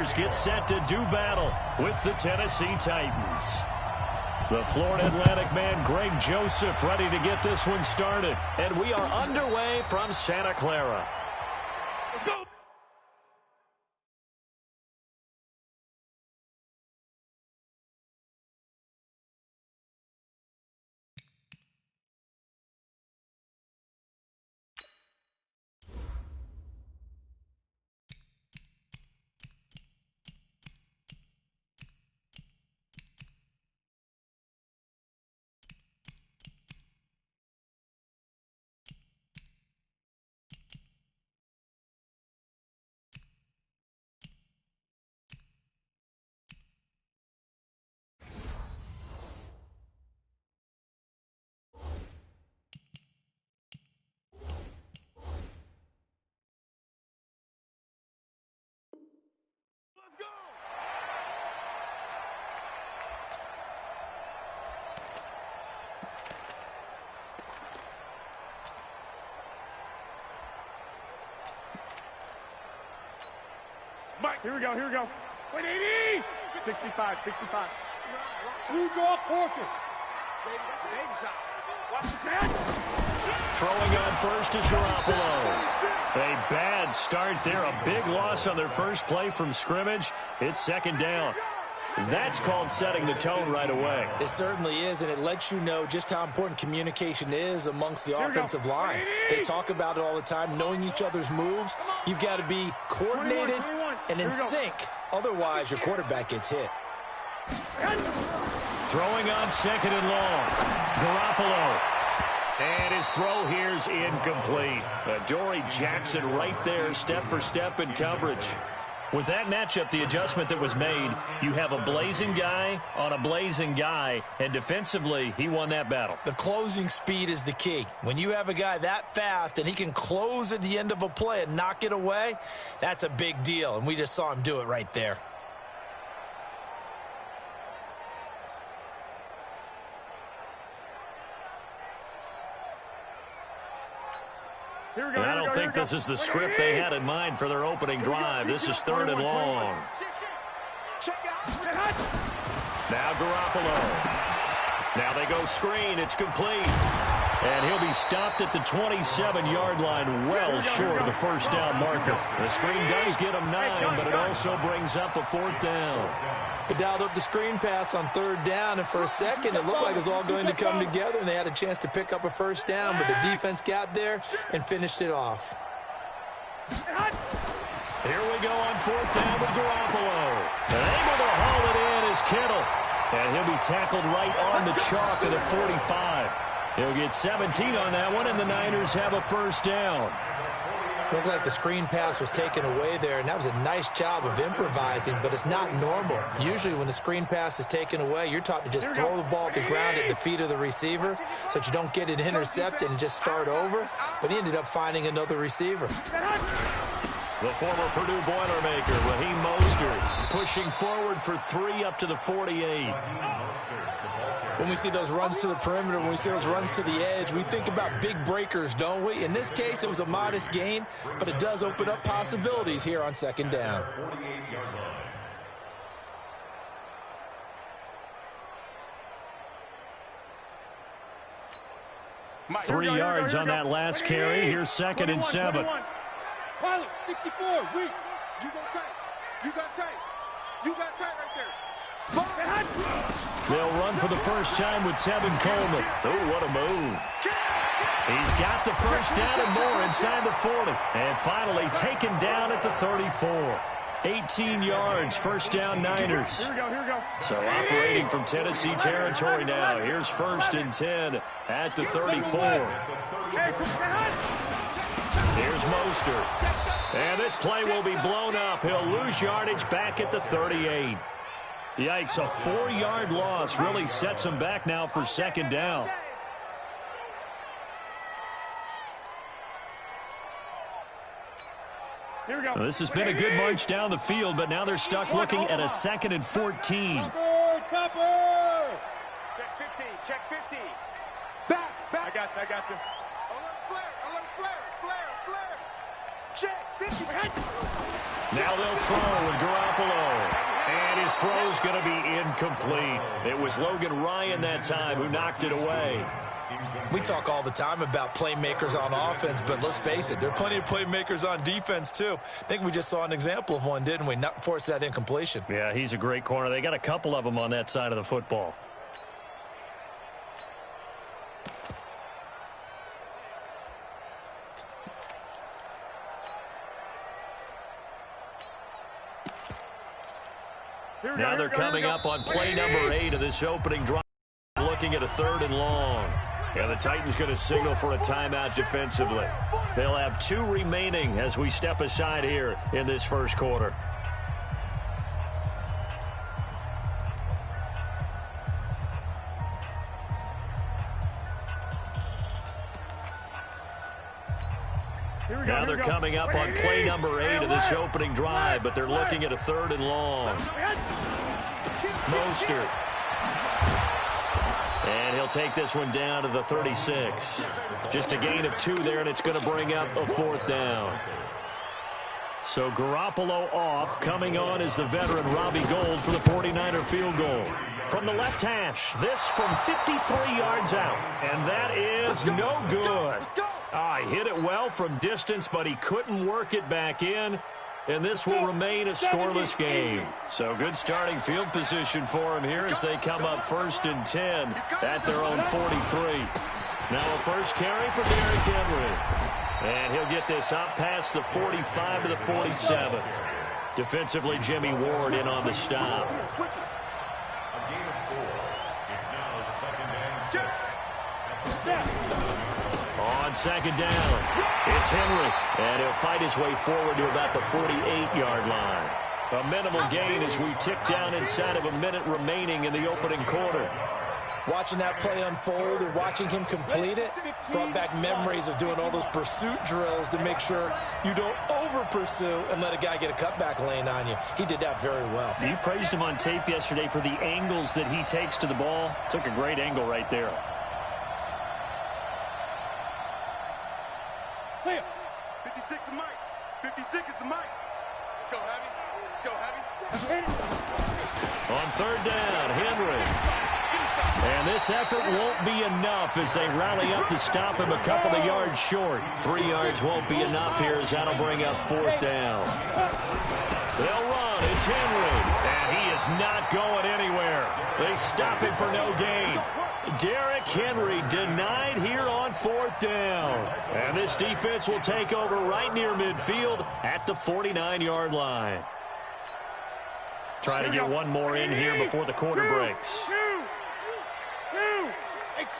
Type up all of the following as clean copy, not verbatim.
Get set to do battle with the Tennessee Titans. The Florida Atlantic man, Greg Joseph, ready to get this one started. And we are underway from Santa Clara. Let's go. Mike, here we go, here we go. 180! 65, 65. Who's off Porter? Watch the set. Throwing on first is Garoppolo. A bad start there. A big loss on their first play from scrimmage. It's second down. That's called setting the tone right away. It certainly is, and it lets you know just how important communication is amongst the offensive line. They talk about it all the time, knowing each other's moves. You've got to be coordinated and in sync. Otherwise, your quarterback gets hit. Throwing on second and long. Garoppolo. And his throw here's incomplete. Adoree Jackson right there, step for step in coverage. With that matchup, the adjustment that was made, you have a blazing guy on a blazing guy, and defensively, he won that battle. The closing speed is the key. When you have a guy that fast and he can close at the end of a play and knock it away, that's a big deal, and we just saw him do it right there. And I don't think this is the script they had in mind for their opening drive. This is third and long. Now Garoppolo. Now they go screen. It's complete. And he'll be stopped at the 27-yard line, well short of the first down marker. The screen does get him 9, but it also brings up a fourth down. They dialed up the screen pass on third down, and for a second it looked like it was all going to come together, and they had a chance to pick up a first down, but the defense got there and finished it off. Here we go on fourth down with Garoppolo. And able to haul it in is Kittle. And he'll be tackled right on the chalk of the 45. He'll get 17 on that one, and the Niners have a first down. Looked like the screen pass was taken away there, and that was a nice job of improvising, but it's not normal. Usually when the screen pass is taken away, you're taught to just throw the ball at the ground at the feet of the receiver so that you don't get it intercepted and just start over, but he ended up finding another receiver. The former Purdue Boilermaker, Raheem Mostert, pushing forward for 3 up to the 48. When we see those runs to the perimeter, when we see those runs to the edge, we think about big breakers, don't we? In this case, it was a modest gain, but it does open up possibilities here on second down. Three yards on that last carry. Here's second and 7. Pilot, 64, weak. You got tight. You got tight. You got tight right there. They'll run for the first time with Tevin Coleman. Oh, what a move. He's got the first down and more inside the 40. And finally taken down at the 34. 18 yards, first down Niners. Here we go. So operating from Tennessee territory now. Here's first and 10 at the 34. Here's Mostert. And this play will be blown up. He'll lose yardage back at the 38. Yikes, a 4-yard loss really sets him back now for second down. Here we go. Well, this has been a good march down the field, but now they're stuck looking at a 2nd and 14. Topper! Check 50, check 50. Back. I got you. Alert flare. Now they'll throw with Garoppolo. And his throw's going to be incomplete. It was Logan Ryan that time who knocked it away. We talk all the time about playmakers on offense, but let's face it, there are plenty of playmakers on defense too. I think we just saw an example of one, didn't we? Not force that incompletion. Yeah, he's a great corner. They got a couple of them on that side of the football. Now they're coming up on play number 8 of this opening drive, looking at a 3rd and long. And the Titans going to signal for a timeout defensively. They'll have 2 remaining as we step aside here in this first quarter. Now they're coming up on play number 8 of this opening drive, but they're looking at a 3rd and long. Mostert. And he'll take this one down to the 36. Just a gain of 2 there, and it's going to bring up a 4th down. So Garoppolo off. Coming on is the veteran Robbie Gould for the 49er field goal. From the left hash, this from 53 yards out. And that is no good. He hit it well from distance, but he couldn't work it back in. And this will remain a scoreless game. So good starting field position for him here as they come up 1st and 10 at their own 43. Now a first carry for Derrick Henry. And he'll get this up past the 45 to the 47. Defensively, Jimmy Ward in on the stop. A gain of 4. It's now 2nd and 6. On 2nd down, it's Henry, and he'll fight his way forward to about the 48-yard line. A minimal gain as we tick down inside of a minute remaining in the opening quarter. Watching that play unfold and watching him complete it brought back memories of doing all those pursuit drills to make sure you don't over-pursue and let a guy get a cutback lane on you. He did that very well. You praised him on tape yesterday for the angles that he takes to the ball. Took a great angle right there. Clear. 56 is Mike. 56 is the Mike. Let's go, Heavy. Let's go, Heavy. On 3rd down, Henry. And this effort won't be enough as they rally up to stop him a couple of yards short. 3 yards won't be enough here as that'll bring up 4th down. They'll run. It's Henry. And he is not going anywhere. They stop him for no gain. Derrick Henry denied here on 4th down. And this defense will take over right near midfield at the 49-yard line. Try to get one more in here before the quarter breaks.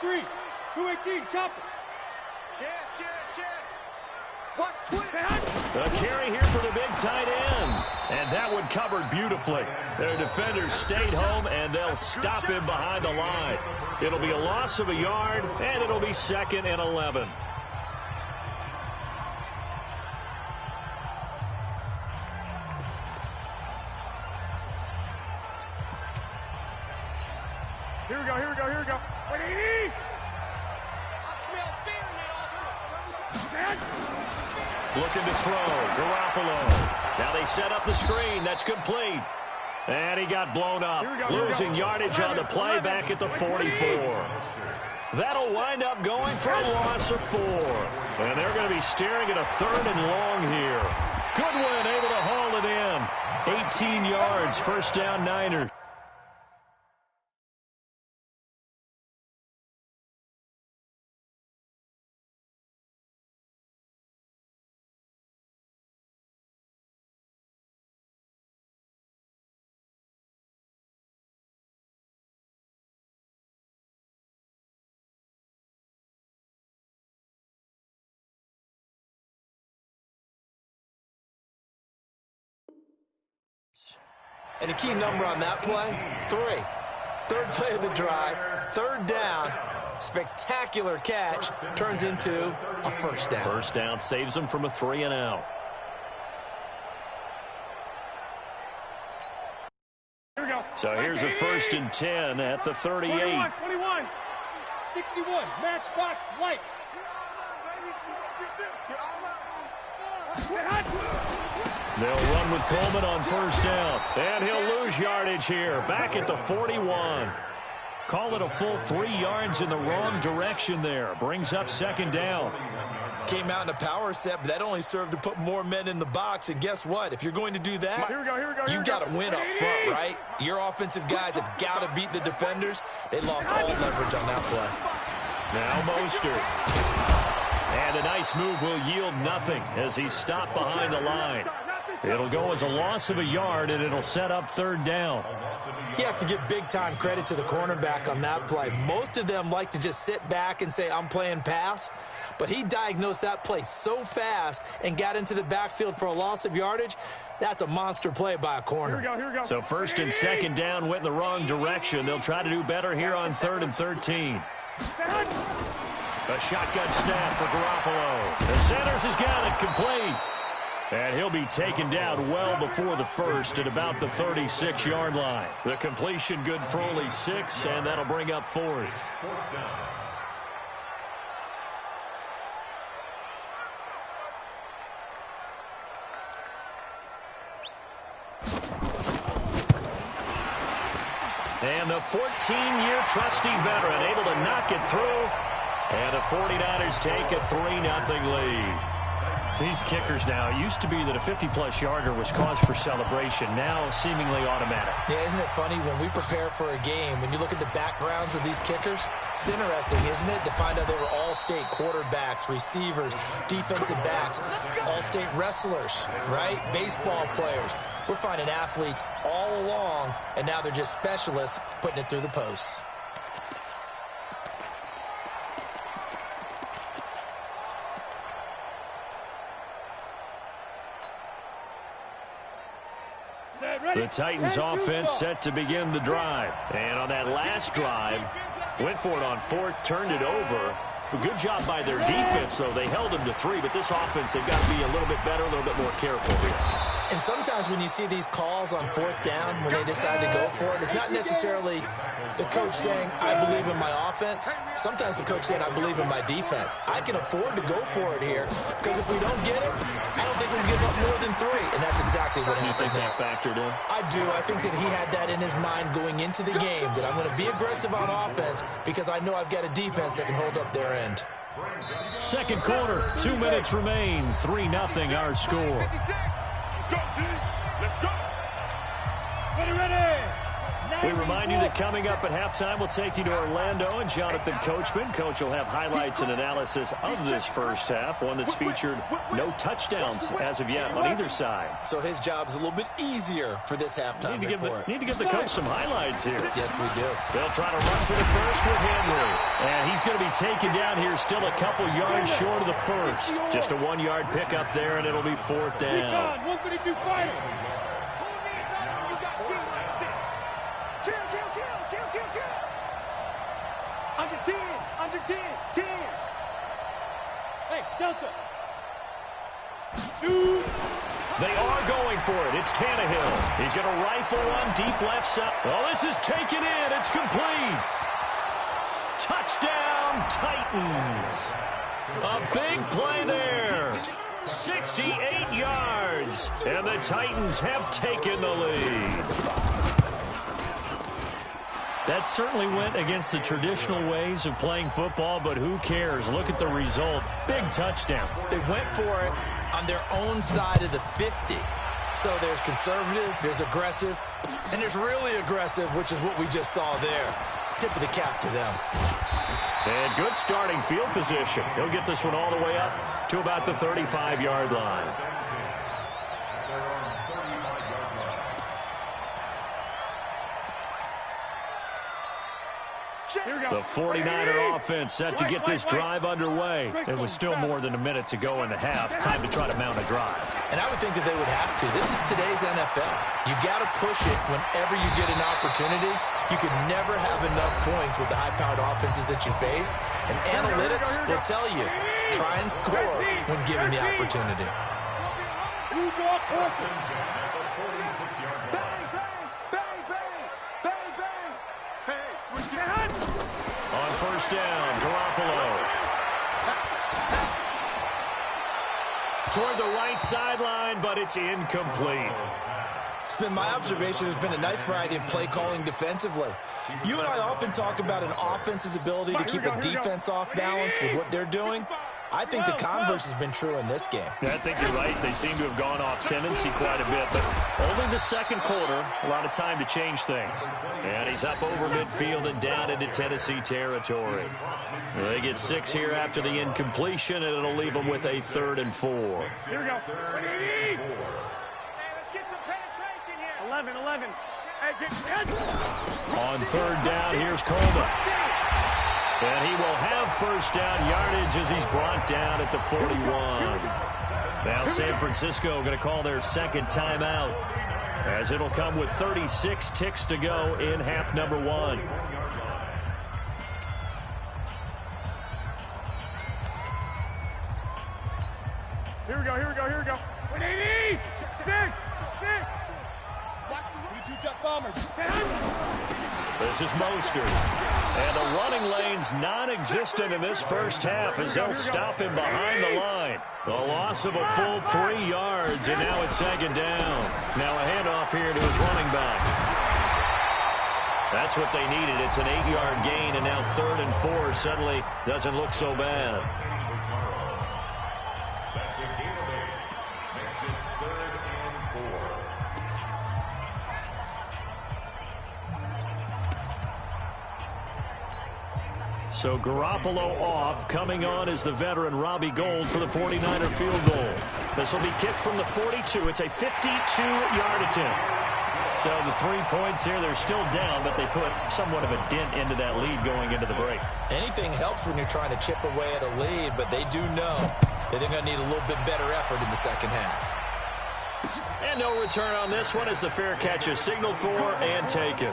2-3, 218, chop it. Check. Watch quick. A carry here for the big tight end. And that one covered beautifully. Their defenders stayed home, and they'll stop him behind the line. It'll be a loss of a yard, and it'll be 2nd and 11. Here we go. 180. Looking to throw. Garoppolo. Now they set up the screen. That's complete. And he got blown up. Losing yardage on the play back at the 44. That'll wind up going for a loss of 4. And they're going to be staring at a 3rd and long here. Goodwin able to haul it in. 18 yards. 1st down, Niners. And a key number on that play, 3. 3rd play of the drive, 3rd down, spectacular catch, turns into a 1st down. 1st down saves them from a 3 and out. Here we go. So here's a 1st and 10 at the 38. 21, 61, matchbox lights. They'll run with Coleman on first down. And he'll lose yardage here. Back at the 41. Call it a full 3 yards in the wrong direction there. Brings up second down. Came out in a power set, but that only served to put more men in the box. And guess what? If you're going to do that, you've got to win up front, right? Your offensive guys have got to beat the defenders. They lost all leverage on that play. Now Mostert. And a nice move will yield nothing as he's stopped behind the line. It'll go as a loss of a yard, and it'll set up third down. You have to give big-time credit to the cornerback on that play. Most of them like to just sit back and say, I'm playing pass. But he diagnosed that play so fast and got into the backfield for a loss of yardage. That's a monster play by a corner. Here we go. So first and second down went in the wrong direction. They'll try to do better here on 3rd and 13. A shotgun snap for Garoppolo. The Sanders has got it complete. And he'll be taken down well before the first at about the 36-yard line. The completion good for only 6, and that'll bring up 4th. And the 14-year trusty veteran able to knock it through. And the 49ers take a 3-0 lead. These kickers now, it used to be that a 50-plus yarder was cause for celebration. Now seemingly automatic. Yeah, isn't it funny when we prepare for a game, when you look at the backgrounds of these kickers, it's interesting, isn't it, to find out they were all-state quarterbacks, receivers, defensive backs, all-state wrestlers, right? Baseball players. We're finding athletes all along, and now they're just specialists putting it through the posts. The Titans offense set to begin the drive. And on that last drive, went for it on 4th, turned it over. A good job by their defense, though. They held them to 3, but this offense, they've got to be a little bit better, a little bit more careful here. And sometimes when you see these calls on 4th down, when they decide to go for it, it's not necessarily the coach saying, I believe in my offense. Sometimes the coach saying, I believe in my defense. I can afford to go for it here because if we don't get it, I don't think we'll give up more than 3. And that's exactly what happened. You think that factored in? I do. I think that he had that in his mind going into the game, that I'm going to be aggressive on offense because I know I've got a defense that can hold up their end. Second quarter, 2 minutes remain. 3-0 our score. Let's go. Ready. We remind you that coming up at halftime, we'll take you to Orlando and Jonathan Coachman. Coach will have highlights and analysis of this first half, one that's featured no touchdowns as of yet on either side. So his job's a little bit easier for this halftime report. Need to give the coach some highlights here. Yes, we do. They'll try to run for the first with Henry. And he's going to be taken down here still a couple yards short of the first. Just a 1-yard pickup there, and it'll be 4th down. 152 final. Under 10. Hey, Delta. Shoot. They are going for it. It's Tannehill. He's going to rifle one deep left side. Oh, this is taken in. It's complete. Touchdown, Titans. A big play there. 68 yards. And the Titans have taken the lead. That certainly went against the traditional ways of playing football, but who cares? Look at the result. Big touchdown. They went for it on their own side of the 50. So there's conservative, there's aggressive, and there's really aggressive, which is what we just saw there. Tip of the cap to them. And good starting field position. He'll get this one all the way up to about the 35-yard line. The 49er offense set to get this drive underway. It was still more than a minute to go in the half. Time to try to mount a drive. And I would think that they would have to. This is today's NFL. You got to push it whenever you get an opportunity. You can never have enough points with the high-powered offenses that you face. And analytics will tell you, try and score when given the opportunity. On first down, Garoppolo. toward the right sideline, but it's incomplete. It's been my observation there's been a nice variety of play calling defensively. You and I often talk about an offense's ability to keep a defense off balance with what they're doing. I think the converse has been true in this game. I think you're right. They seem to have gone off tendency quite a bit, but only the second quarter, a lot of time to change things. And he's up over midfield and down into Tennessee territory. They get 6 here after the incompletion, and it'll leave them with a 3rd and 4. Here we go. 11. Hey, On 3rd down, here's Coleman. And he will have 1st down yardage as he's brought down at the 41. Now San Francisco going to call their 2nd timeout, as it'll come with 36 ticks to go in half number 1. Here we go. 180! 6! This is Mostert. And the running lane's non-existent in this first half as they'll stop him behind the line. A loss of a full 3 yards, and now it's 2nd down. Now a handoff here to his running back. That's what they needed. It's an 8-yard gain, and now 3rd and 4 suddenly doesn't look so bad. That's a gain of 8. Makes it 3rd and 4. So Garoppolo off. Coming on is the veteran Robbie Gould for the 49er field goal. This will be kicked from the 42. It's a 52-yard attempt. So the 3 points here, they're still down, but they put somewhat of a dent into that lead going into the break. Anything helps when you're trying to chip away at a lead, but they do know that they're going to need a little bit better effort in the second half. And no return on this one as the fair catch is signaled for and taken.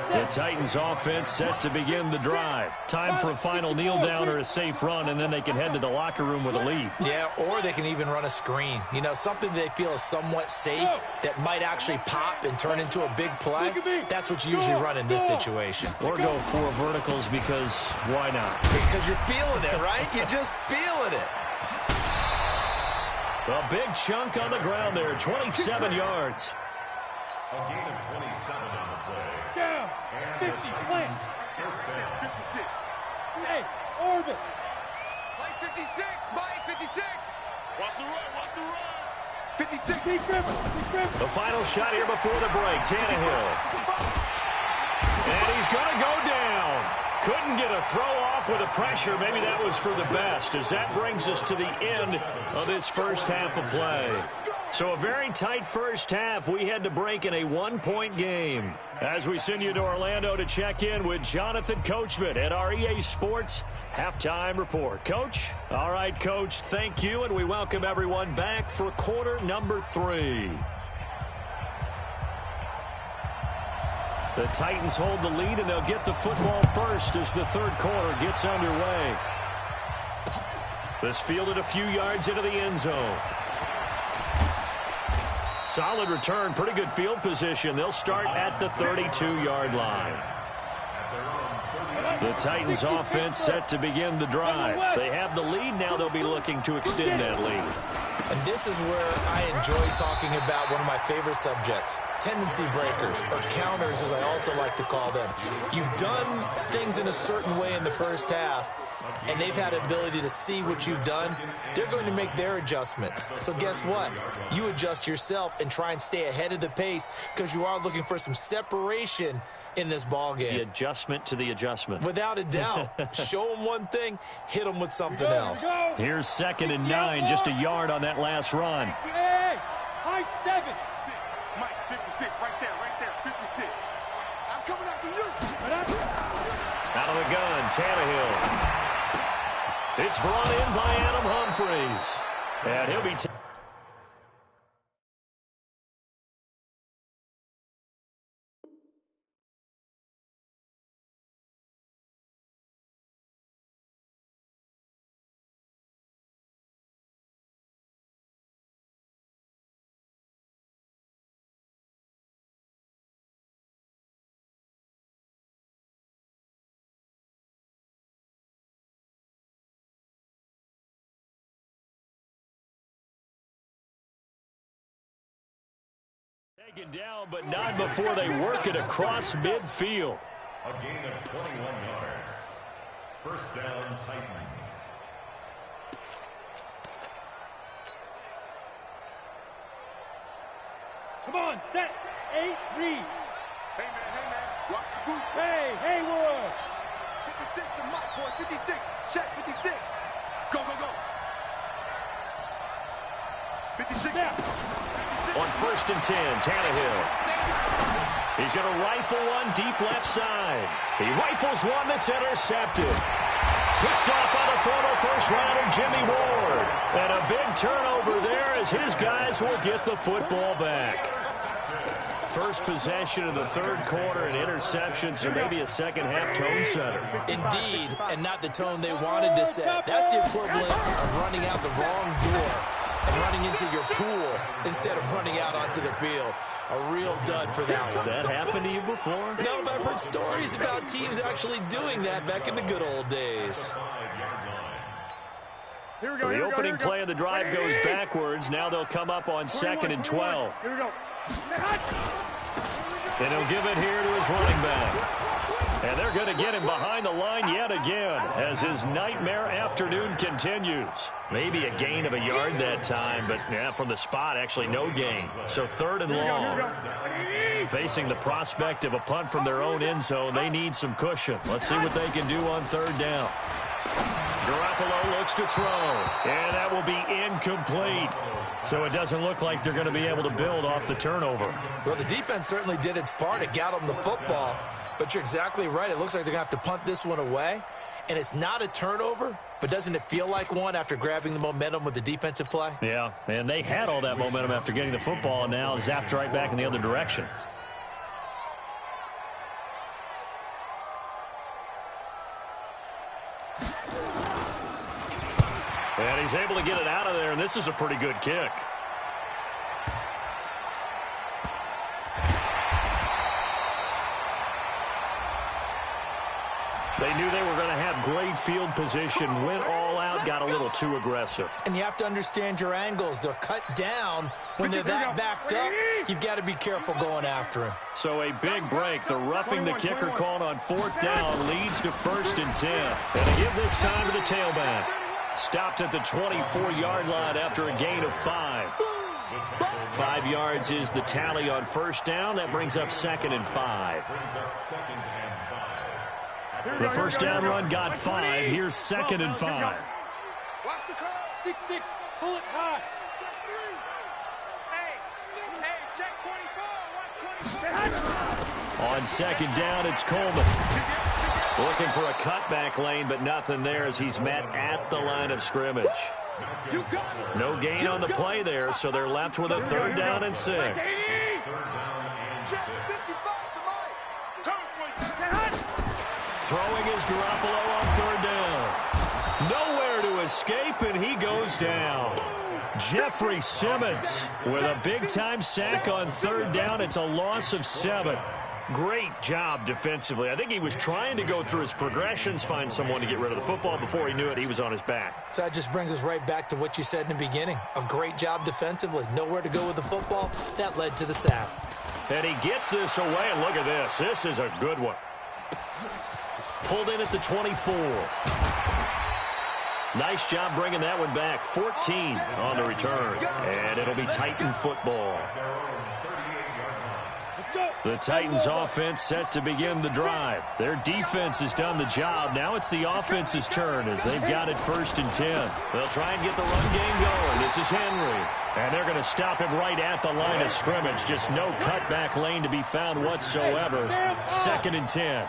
The Titans offense set to begin the drive. Time for a final kneel down or a safe run, and then they can head to the locker room with a lead. Yeah, or they can even run a screen. You know, something they feel is somewhat safe that might actually pop and turn into a big play. That's what you usually run in this situation. Or go 4 verticals because why not? Because you're feeling it, right? You're just feeling it. A big chunk on the ground there, 27 yards. A gain of 27 on the play. Down. 50. Plant. First down. 56. Hey, orbit. Mike 56. Mike 56. Watch the run. 56. Big Griffin. The final shot here before the break. Tannehill. And he's going to go down. Couldn't get a throw off with the pressure. Maybe that was for the best, as that brings us to the end of this first half of play. So a very tight first half. We had to break in a 1-point game. As we send you to Orlando to check in with Jonathan Coachman at our EA Sports Halftime Report. Coach? All right, Coach, thank you, and we welcome everyone back for quarter number 3. The Titans hold the lead, and they'll get the football first as the third quarter gets underway. This fielded a few yards into the end zone. Solid return, pretty good field position. They'll start at the 32-yard line. The Titans offense set to begin the drive. They have the lead now. They'll be looking to extend that lead. And this is where I enjoy talking about one of my favorite subjects, tendency breakers, or counters as I also like to call them. You've done things in a certain way in the first half, and they've had an ability to see what you've done. They're going to make their adjustments. So guess what? You adjust yourself and try and stay ahead of the pace because you are looking for some separation in this ball game. The adjustment to the adjustment. Without a doubt. Show them one thing, hit them with something else. Here's 2nd and 9, just a yard on that last run. Hey, high 7. Mike 56. Right there. 56. I'm coming after you. Out of the gun, Tannehill. It's brought in by Adam Humphries. And he'll be Taken down, but not before they work it across midfield. A gain of 21 yards. First down, Titans. Come on, set, 8, read. Hey, man, watch the boot. Hey, Haywood. 56 to Mike, boy, 56. Check, 56. Go, go, go. 56. Snap. On 1st and 10, Tannehill. He's going to rifle one deep left side. He rifles one that's intercepted. Picked off by the former first-rounder Jimmy Ward. And a big turnover there as his guys will get the football back. First possession of the third quarter, an interception, so maybe a second-half tone setter. Indeed, and not the tone they wanted to set. That's the equivalent of running out the wrong door and running into your pool instead of running out onto the field. A real dud for that one. Has that happened to you before? No, but I've heard stories about teams actually doing that back in the good old days. Here we So go, the opening play of the drive goes Ready? backwards. Now they'll come up on 2nd and 12. Here we go. And he'll give it here to his running back. And they're going to get him behind the line yet again as his nightmare afternoon continues. Maybe a gain of a yard that time, but yeah, from the spot, actually no gain. So 3rd and long. Facing the prospect of a punt from their own end zone, they need some cushion. Let's see what they can do on 3rd down. Garoppolo looks to throw, and that will be incomplete. So it doesn't look like they're going to be able to build off the turnover. Well, the defense certainly did its part. It got them the football. But you're exactly right. It looks like they're going to have to punt this one away. And it's not a turnover, but doesn't it feel like one after grabbing the momentum with the defensive play? Yeah, and they had all that momentum after getting the football, and now zapped right back in the other direction. And he's able to get it out of there, and this is a pretty good kick. They knew they were going to have great field position, went all out, got a little too aggressive. And you have to understand your angles. They're cut down. When they're that backed up, you've got to be careful going after him. So a big break. The roughing the kicker called on 4th down leads to 1st and 10. And they give this time to the tailback. Stopped at the 24-yard line after a gain of 5. 5 yards is the tally on 1st down. That brings up 2nd and 5. The first down run got 5. Here's 2nd and 5. Watch the curl. 6-6, pull it high. Check 3. Hey, check 24. Watch 24. On 2nd down, it's Coleman. Looking for a cutback lane, but nothing there as he's met at the line of scrimmage. No gain on the play there, so they're left with a 3rd down and 6. Check 55 to Mike. Throwing is Garoppolo on 3rd down. Nowhere to escape, and he goes down. Jeffrey Simmons with a big-time sack on 3rd down. It's a loss of 7. Great job defensively. I think he was trying to go through his progressions, find someone to get rid of the football. Before he knew it, he was on his back. So that just brings us right back to what you said in the beginning. A great job defensively. Nowhere to go with the football. That led to the sack. And he gets this away, and look at this. This is a good one. Pulled in at the 24. Nice job bringing that one back. 14 on the return. And it'll be Titan football. The Titans offense set to begin the drive. Their defense has done the job. Now it's the offense's turn as they've got it 1st and 10. They'll try and get the run game going. This is Henry. And they're going to stop him right at the line of scrimmage. Just no cutback lane to be found whatsoever. 2nd and 10.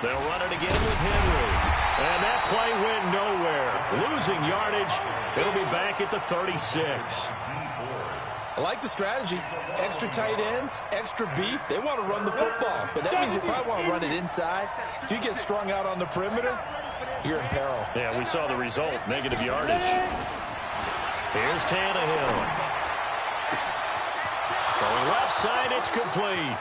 They'll run it again with Henry. And that play went nowhere. Losing yardage. It'll be back at the 36. I like the strategy. Extra tight ends, extra beef. They want to run the football, but that means they probably want to run it inside. If you get strung out on the perimeter, you're in peril. Yeah, we saw the result. Negative yardage. Here's Tannehill. Throwing left side, it's complete.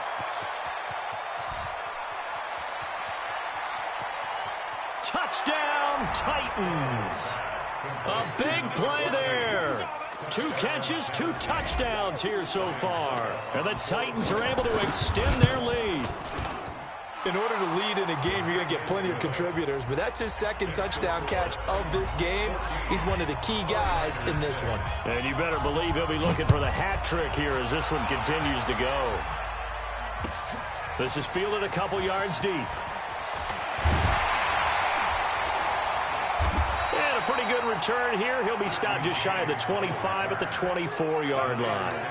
Touchdown, Titans. A big play there. 2 catches, 2 touchdowns here so far. And the Titans are able to extend their lead. In order to lead in a game, you're going to get plenty of contributors, but that's his 2nd touchdown catch of this game. He's one of the key guys in this one. And you better believe he'll be looking for the hat trick here as this one continues to go. This is fielded a couple yards deep. And a pretty good return here. He'll be stopped just shy of the 25 at the 24-yard line.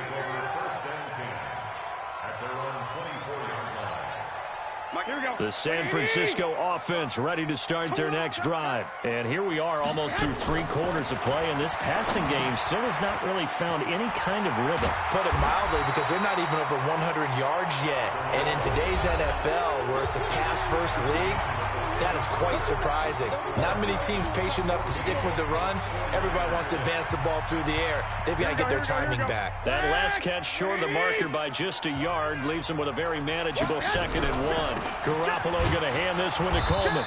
The San Francisco offense ready to start their next drive. And here we are almost through 3 quarters of play, and this passing game still has not really found any kind of rhythm. Put it mildly, because they're not even over 100 yards yet. And in today's NFL, where it's a pass-first league, that is quite surprising. Not many teams patient enough to stick with the run. Everybody wants to advance the ball through the air. They've got to get their timing back. That last catch short of the marker by just a yard leaves him with a very manageable 2nd and 1. Garoppolo going to hand this one to Coleman.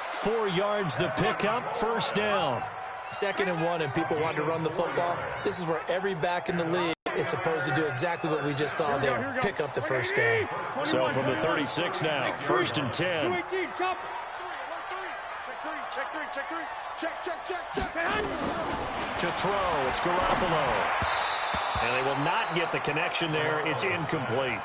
4 yards the pickup, 1st down. 2nd and 1, and people want to run the football. This is where every back in the league is supposed to do exactly what we just saw there. Pick up the 1st down. So from the 36 now, 1st and 10. To throw, it's Garoppolo. And they will not get the connection there. It's incomplete.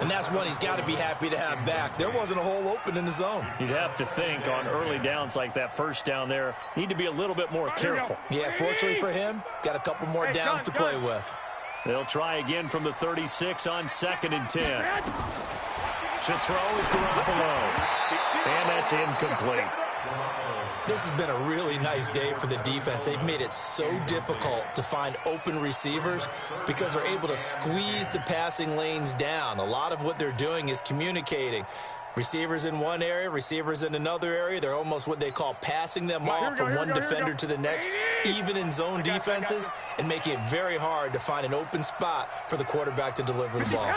And that's one he's got to be happy to have back. There wasn't a hole open in the zone. You'd have to think on early downs like that 1st down there, need to be a little bit more careful. Yeah, fortunately for him, got a couple more downs to play with. They'll try again from the 36 on 2nd and 10. To throw is Garoppolo. And that's incomplete. This has been a really nice day for the defense. They've made it so difficult to find open receivers because they're able to squeeze the passing lanes down. A lot of what they're doing is communicating. Receivers in one area, receivers in another area. They're almost what they call passing them off from one defender to the next, even in zone defenses, and making it very hard to find an open spot for the quarterback to deliver the ball.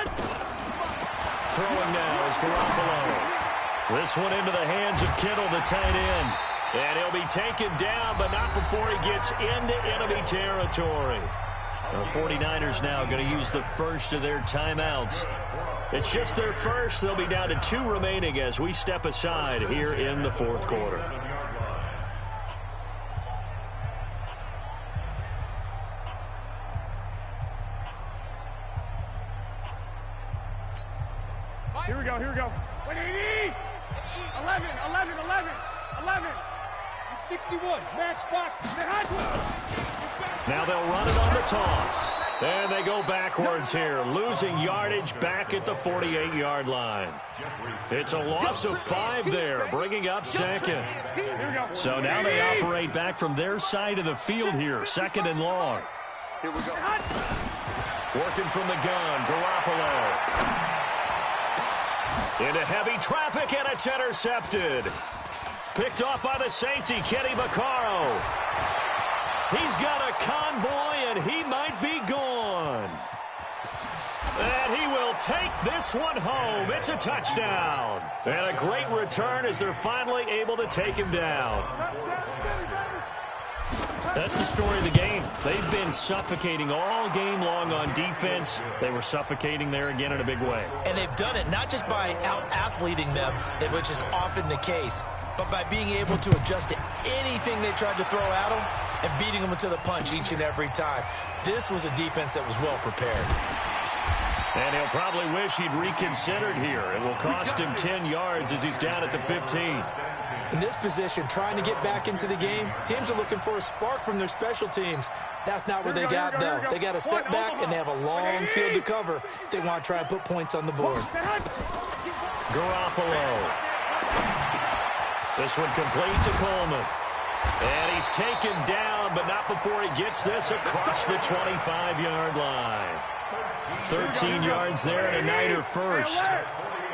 Throwing now is Garoppolo. This one into the hands of Kittle, the tight end. And he'll be taken down, but not before he gets into enemy territory. The 49ers now going to use the first of their timeouts. It's just their first. They'll be down to 2 remaining as we step aside here in the 4th quarter. Here we go, here we go. 180! 11, 11, 11, 11. 61, match box. Now they'll run it on the toss. And they go backwards here, losing yardage back at the 48-yard line. It's a loss of 5 there, bringing up 2nd. So now they operate back from their side of the field here, 2nd and long. Here we go. Working from the gun, Garoppolo. Into heavy traffic, and it's intercepted. Picked off by the safety, Kenny Vaccaro. He's got a convoy, and he might be gone. And he will take this one home. It's a touchdown. And a great return as they're finally able to take him down. That's the story of the game. They've been suffocating all game long on defense. They were suffocating there again in a big way. And they've done it not just by out-athleting them, which is often the case, but by being able to adjust to anything they tried to throw at them and beating them to the punch each and every time. This was a defense that was well prepared. And he'll probably wish he'd reconsidered here. It will cost him 10 yards as he's down at the 15. In this position, trying to get back into the game, teams are looking for a spark from their special teams. That's not what they got, though. They got a setback, and they have a long field to cover if they want to try and put points on the board. Garoppolo. This one complete to Coleman. And he's taken down, but not before he gets this across the 25-yard line. 13 yards there and a Niner first.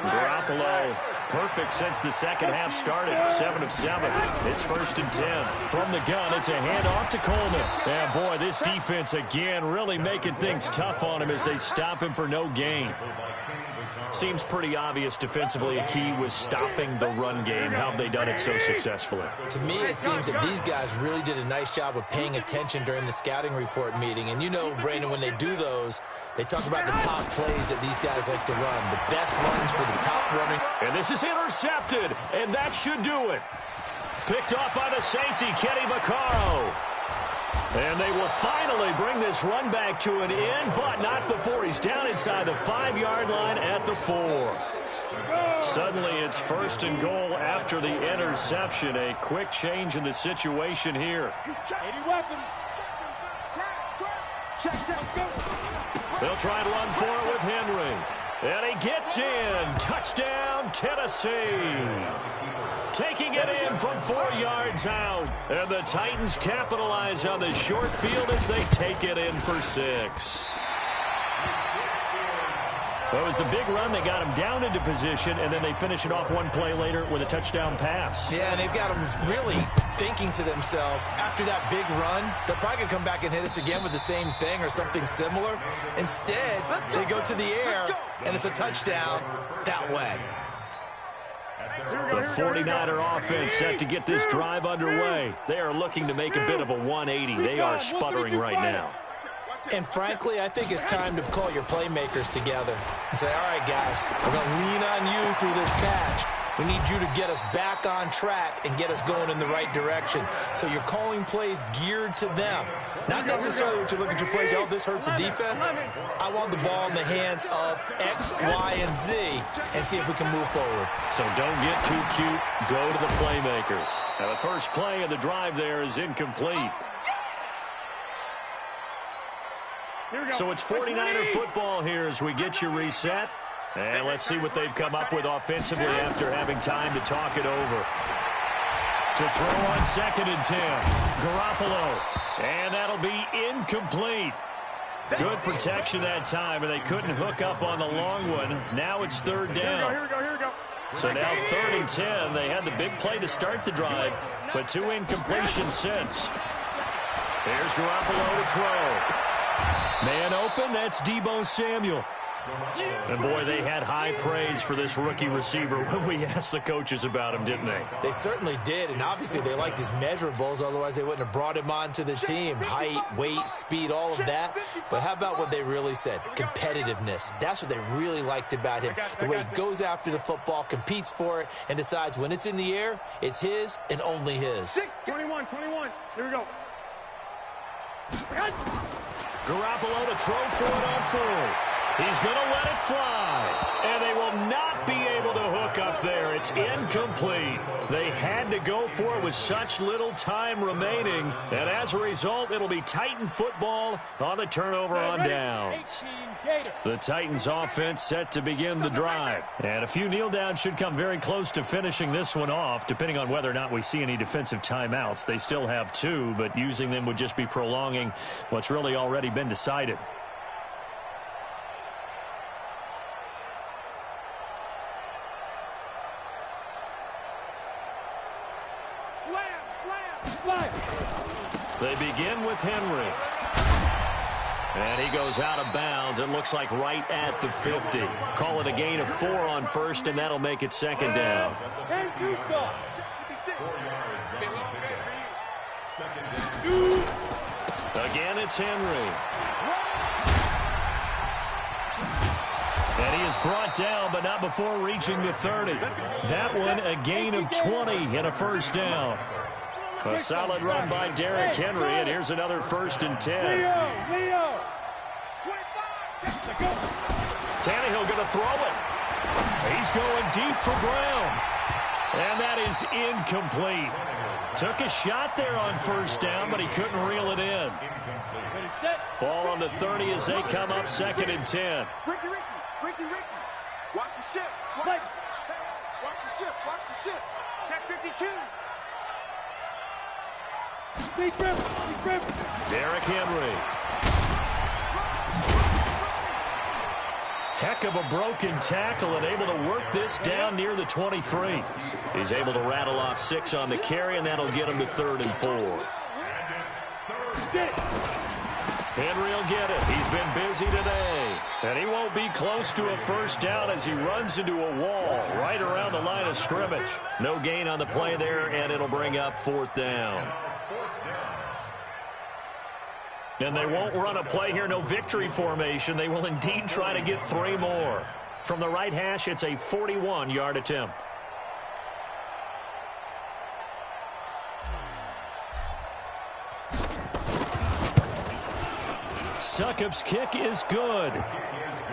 Garoppolo, perfect since the second half started. 7 of 7. It's 1st and 10. From the gun, it's a handoff to Coleman. And boy, this defense again really making things tough on him as they stop him for no gain. Seems pretty obvious defensively a key was stopping the run game. How have they done it so successfully? To me, it seems that these guys really did a nice job of paying attention during the scouting report meeting. And you know, Brandon, when they do those, they talk about the top plays that these guys like to run, the best runs for the top running. And this is intercepted, and that should do it. Picked off by the safety, Kenny Vaccaro. And they will finally bring this run back to an end, but not before he's down inside the 5-yard line at the 4. Suddenly it's 1st and goal after the interception. A quick change in the situation here. They'll try and run for it with Henry. And he gets in. Touchdown, Tennessee. Taking it in from 4 yards out. And the Titans capitalize on the short field as they take it in for 6. Well, it was the big run that got them down into position, and then they finish it off one play later with a touchdown pass. Yeah, and they've got them really thinking to themselves, after that big run, they're probably going to come back and hit us again with the same thing or something similar. Instead, they go to the air, and it's a touchdown that way. The 49er offense set to get this drive underway. They are looking to make a bit of a 180. They are sputtering right now. And frankly, I think it's time to call your playmakers together and say, all right, guys, we're going to lean on you through this patch. We need you to get us back on track and get us going in the right direction. So you're calling plays geared to them. Not necessarily what you look at your plays, oh, this hurts the defense. I want the ball in the hands of X, Y, and Z and see if we can move forward. So don't get too cute. Go to the playmakers. Now the first play of the drive there is incomplete. So it's 49er football here as we get you reset. And let's see what they've come up with offensively after having time to talk it over. To throw on 2nd and 10. Garoppolo. And that'll be incomplete. Good protection that time, and they couldn't hook up on the long one. Now it's 3rd down. Here we go. So now 3rd and 10. They had the big play to start the drive, but 2 incompletions since. There's Garoppolo to throw. Man open, that's Deebo Samuel. And boy, they had high praise for this rookie receiver when we asked the coaches about him, didn't they? They certainly did, and obviously they liked his measurables, otherwise they wouldn't have brought him onto the team. Height, weight, speed, all of that. But how about what they really said? Competitiveness. That's what they really liked about him. The way he goes after the football, competes for it, and decides when it's in the air, it's his and only his. 21. Here we go. Garoppolo to throw for it on 4th. He's going to let it fly. And they will not be able to hook up there. It's incomplete. They had to go for it with such little time remaining. And as a result, it'll be Titan football on the turnover on downs. The Titans offense set to begin the drive. And a few kneel downs should come very close to finishing this one off, depending on whether or not we see any defensive timeouts. They still have 2, but using them would just be prolonging what's really already been decided. Slam. They begin with Henry. And he goes out of bounds. It looks like right at the 50. Call it a gain of 4 on 1st, and that'll make it 2nd down. 10-2 stop. Again, it's Henry. And he is brought down, but not before reaching the 30. That one, a gain of 20 and a 1st down. A solid run by Derrick Henry, and here's another 1st and 10. Leo. Tannehill going to throw it. He's going deep for Brown. And that is incomplete. Took a shot there on 1st down, but he couldn't reel it in. Ball on the 30 as they come up 2nd and 10. Ricky. Watch the ship. Watch the ship. Check 52. Big grip. Derrick Henry. Heck of a broken tackle and able to work this down near the 23. He's able to rattle off 6 on the carry, and that'll get him to 3rd and 4. Henry will get it. He's been busy today. And he won't be close to a first down as he runs into a wall right around the line of scrimmage. No gain on the play there, and it'll bring up 4th down. And they won't run a play here, no victory formation. They will indeed try to get 3 more. From the right hash, it's a 41-yard attempt. Succop's kick is good.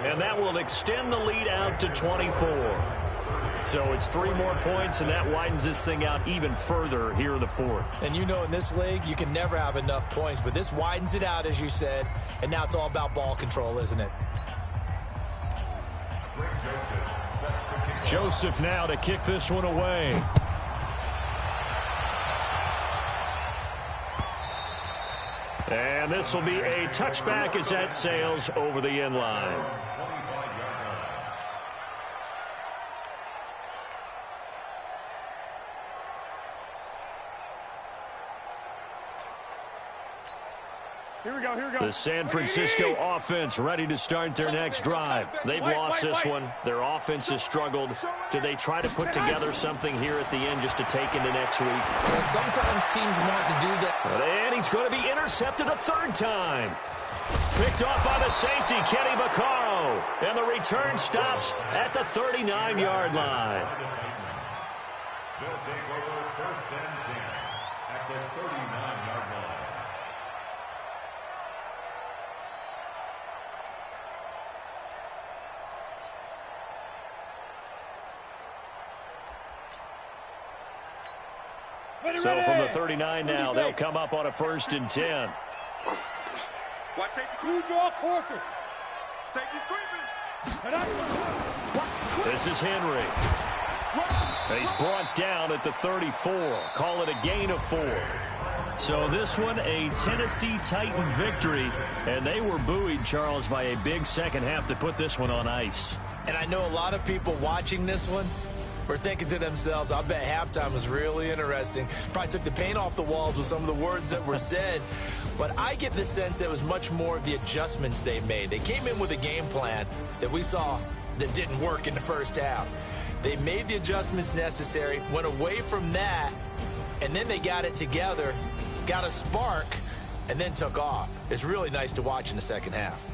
And that will extend the lead out to 24. So it's 3 more points, and that widens this thing out even further here in the 4th. And you know, in this league, you can never have enough points, but this widens it out, as you said, and now it's all about ball control, isn't it? Joseph now to kick this one away. And this will be a touchback as that sails over the end line. Here we go, here we go. The San Francisco offense ready to start their next drive. They've lost this one. Their offense has struggled. Do they try to put together something here at the end just to take into next week? Well, sometimes teams want to do that. And he's going to be intercepted a 3rd time. Picked off by the safety, Kenny Vaccaro. And the return stops at the 39-yard line. They'll take over 1st and 10 at the 39-yard line. So from the 39 now, they'll come up on a 1st and 10. Watch safety. Two draw quarters. Safety's creeping. This is Henry. And he's brought down at the 34. Call it a gain of 4. So this one, a Tennessee Titan victory. And they were buoyed, Charles, by a big second half to put this one on ice. And I know a lot of people watching this one were thinking to themselves, I bet halftime was really interesting. Probably took the paint off the walls with some of the words that were said. But I get the sense that it was much more of the adjustments they made. They came in with a game plan that we saw that didn't work in the first half. They made the adjustments necessary, went away from that, and then they got it together, got a spark, and then took off. It's really nice to watch in the second half.